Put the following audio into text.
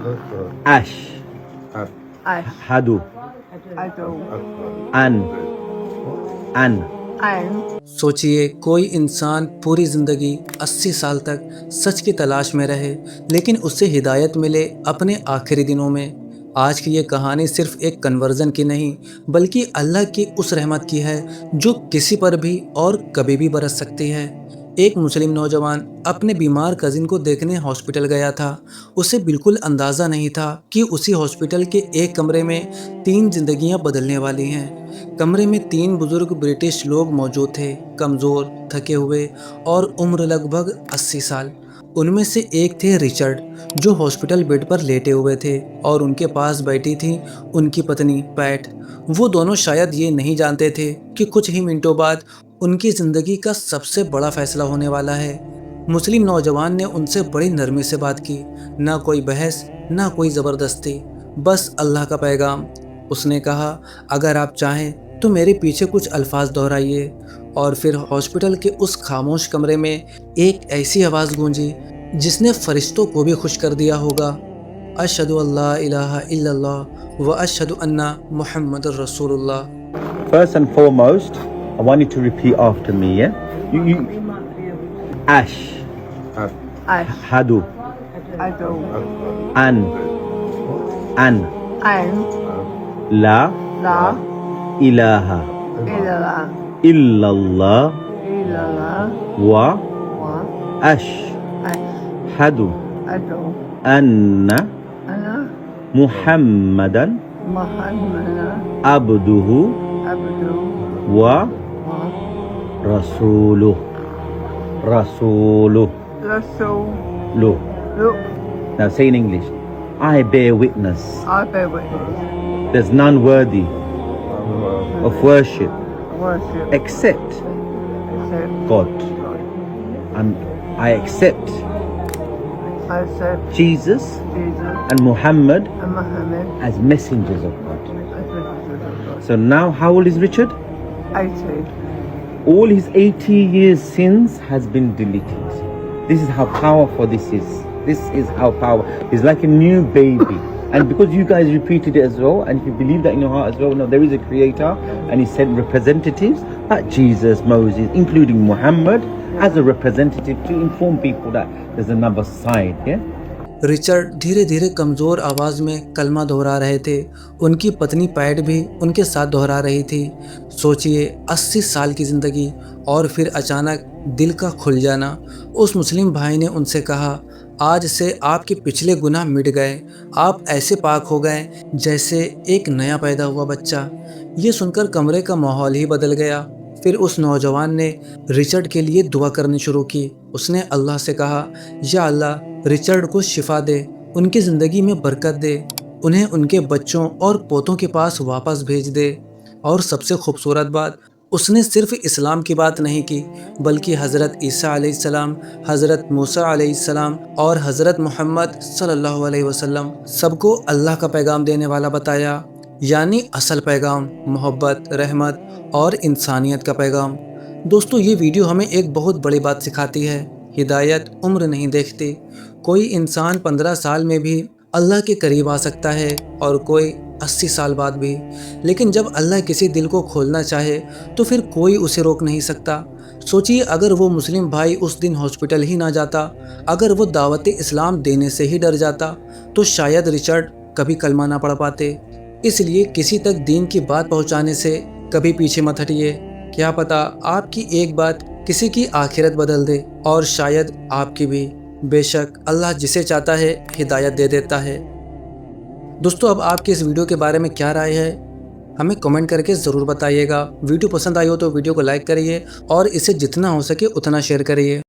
Ash, I Hadu, do An, An. سوچئے کوئی انسان پوری زندگی 80 سال تک سچ کی تلاش میں رہے لیکن اس سے ہدایت ملے اپنے آخری دنوں میں۔ آج کی یہ کہانی صرف ایک کنورژن کی نہیں بلکہ اللہ کی اس رحمت کی ہے جو کسی پر بھی اور کبھی بھی برس سکتی ہے۔ ایک مسلم نوجوان اپنے بیمار کزن کو دیکھنے ہاسپٹل گیا تھا۔ اسے بالکل اندازہ نہیں تھا کہ اسی ہاسپٹل کے ایک کمرے میں 3 زندگیاں بدلنے والی ہیں۔ کمرے میں 3 بزرگ برٹش لوگ موجود تھے، کمزور، تھکے ہوئے اور عمر لگ بھگ 80 سال۔ ان میں سے ایک تھے رچرڈ جو ہاسپٹل بیڈ پر لیٹے ہوئے تھے اور ان کے پاس بیٹھی تھی ان کی پتنی پیٹ۔ وہ دونوں شاید یہ نہیں جانتے تھے کہ کچھ ہی منٹوں بعد ان کی زندگی کا سب سے بڑا فیصلہ ہونے والا ہے۔ مسلم نوجوان نے ان سے بڑی نرمی سے بات کی، نہ کوئی بحث، نہ کوئی زبردستی، بس اللہ کا پیغام۔ اس نے کہا، اگر آپ چاہیں تو میرے پیچھے کچھ الفاظ دہرائیے، اور پھر ہاسپٹل کے اس خاموش کمرے میں ایک ایسی آواز گونجی جس نے فرشتوں کو بھی خوش کر دیا ہوگا۔ اشہد ان لا الہ الا اللہ و اشہد ان محمد رسول اللہ۔ First and foremost, I want you to repeat after me, yeah? You. Ash, I Hadu, do An, and La la ilaha ilaha illallah illallah wa wa ashhadu adu anna ana Muhammadan Muhammadan abduhu abdu wa wa rasuluh. Rasuluh. rasul. Now say in English, I bear witness I bear witness there's none worthy of worship worship except except God, and I accept I accept Jesus Jesus and Muhammad and Muhammad as messengers of God. as messengers of God. So now how old is Richard? 80. All his 80 years sins has been deleted. This is how powerful this is. This is how powerful. It's like a new baby. And because you guys repeated it as well, and if you believe that in your heart as well, no, there is a creator, and he sent representatives like Jesus, Moses, including Muhammad, as a representative to inform people that there's another side, yeah? Richard دھیرے دھیرے کمزور آواز میں کلمہ دہرا رہے تھے۔ ان کی پتنی پیٹ بھی ان کے ساتھ دہرا رہی تھی۔ سوچئے 80 سال کی زندگی اور پھر اچانک دل کا کھل جانا۔ اس مسلم بھائی نے ان سے کہا، آج سے آپ کے پچھلے گناہ مٹ گئے، آپ ایسے پاک ہو گئے جیسے ایک نیا پیدا ہوا بچہ۔ یہ سن کر کمرے کا ماحول ہی بدل گیا۔ پھر اس نوجوان نے رچرڈ کے لیے دعا کرنی شروع کی۔ اس نے اللہ سے کہا، یا اللہ، رچرڈ کو شفا دے، ان کی زندگی میں برکت دے، انہیں ان کے بچوں اور پوتوں کے پاس واپس بھیج دے۔ اور سب سے خوبصورت بات، اس نے صرف اسلام کی بات نہیں کی بلکہ حضرت عیسیٰ علیہ السلام، حضرت موسیٰ علیہ السلام اور حضرت محمد صلی اللہ علیہ وسلم سب کو اللہ کا پیغام دینے والا بتایا، یعنی اصل پیغام، محبت، رحمت اور انسانیت کا پیغام۔ دوستو، یہ ویڈیو ہمیں ایک بہت بڑی بات سکھاتی ہے، ہدایت عمر نہیں دیکھتی۔ کوئی انسان 15 سال میں بھی اللہ کے قریب آ سکتا ہے اور کوئی 80 سال بعد بھی، لیکن جب اللہ کسی دل کو کھولنا چاہے تو پھر کوئی اسے روک نہیں سکتا۔ سوچئے اگر وہ مسلم بھائی اس دن ہاسپٹل ہی نہ جاتا، اگر وہ دعوت اسلام دینے سے ہی ڈر جاتا تو شاید رچرڈ کبھی کلمہ نہ پڑھ پاتے۔ اس لیے کسی تک دین کی بات پہنچانے سے کبھی پیچھے مت ہٹیے، کیا پتہ آپ کی ایک بات کسی کی آخرت بدل دے اور شاید آپ کی بھی۔ بے شک اللہ جسے چاہتا ہے ہدایت دے دیتا ہے۔ دوستو، اب آپ کی اس ویڈیو کے بارے میں کیا رائے ہے ہمیں کمنٹ کر کے ضرور بتائیے گا۔ ویڈیو پسند آئی ہو تو ویڈیو کو لائک کریے اور اسے جتنا ہو سکے اتنا شیئر کریے۔